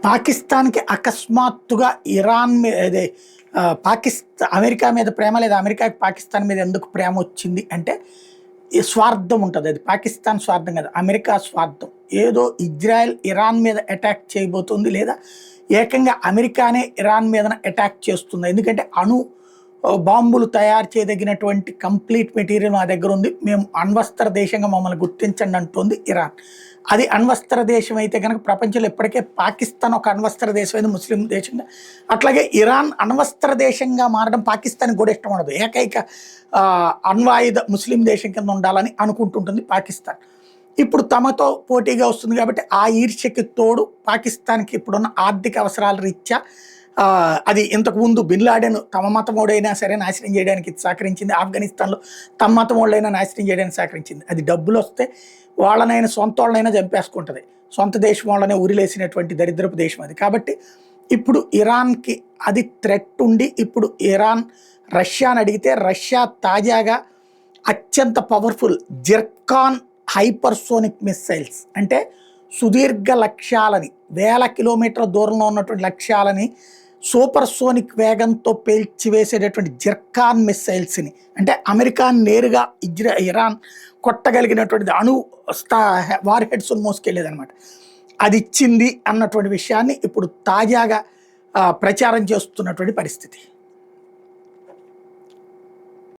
పాకిస్తాన్‌కి అకస్మాత్తుగా ఇరాన్ అదే అమెరికా మీద ప్రేమ లేదా అమెరికాకి పాకిస్తాన్ మీద ఎందుకు ప్రేమొచ్చింది అంటే, ఈ స్వార్థం ఉంటది. అది పాకిస్తాన్ స్వార్థం కాదు. అమెరికా స్వార్థం. ఏదో ఇజ్రాయెల్ ఇరాన్ మీద అటాక్ చేయబోతుంది. లేదా ఏకంగా అమెరికానే ఇరాన్ మీదన అటాక్ చేస్తుంది. ఎందుకంటే బాంబులు తయారు చేయదగినటువంటి కంప్లీట్ మెటీరియల్ మా దగ్గర ఉంది. మేము అణ్వస్త్ర దేశంగా మమ్మల్ని గుర్తించండి అంటోంది ఇరాన్. అది అణ్వస్త్ర దేశం అయితే గనక ప్రపంచంలో ఇప్పటికే పాకిస్తాన్ ఒక అణ్వస్త్ర దేశమైంది, ముస్లిం దేశంగా. అట్లాగే ఇరాన్ అణ్వస్త్ర దేశంగా మారడం పాకిస్తాన్‌కి కూడా ఇష్టం ఉండదు. ఏకైక అణ్వాయుధ ముస్లిం దేశం కింద ఉండాలని అనుకుంటుంటుంది పాకిస్తాన్. ఇప్పుడు తమతో పోటీగా వస్తుంది కాబట్టి ఆ ఈర్ష్యకి తోడు పాకిస్తాన్‌కి ఇప్పుడున్న ఆర్థిక అవసరాల రీత్యా అది ఇంతకుముందు బిన్ లాడెన్ తమ మతమోడైనా సరే నాశనం చేయడానికి సహకరించింది. ఆఫ్ఘనిస్తాన్‌లో తమ మతమోళ్ళైనా నాశనం చేయడానికి సహకరించింది. అది డబ్బులొస్తే వాళ్ళనైనా సొంతోళ్ళనైనా చంపేసుకుంటది. సొంత దేశం వాళ్ళనే ఉరిలేసినటువంటి దరిద్రపు దేశం అది. కాబట్టి ఇప్పుడు ఇరాన్‌కి అది థ్రెట్ ఉండి ఇప్పుడు ఇరాన్ రష్యాని అడిగితే రష్యా తాజాగా అత్యంత పవర్‌ఫుల్ జిర్కాన్ హైపర్సోనిక్ మిస్సైల్స్ అంటే సుదీర్ఘ లక్ష్యాలని, వేల కిలోమీటర్ల దూరంలో ఉన్నటువంటి లక్ష్యాలని సూపర్ సోనిక్ వేగంతో పేల్చివేసేటటువంటి జిర్కాన్ మిస్సైల్స్ని, అంటే అమెరికాని నేరుగా ఇరాన్ కొట్టగలిగినటువంటిది వార్ హెడ్స్ని మోసుకెళ్ళేదనమాట. అది ఇచ్చింది అన్నటువంటి విషయాన్ని ఇప్పుడు తాజాగా ప్రచారం చేస్తున్నటువంటి పరిస్థితి.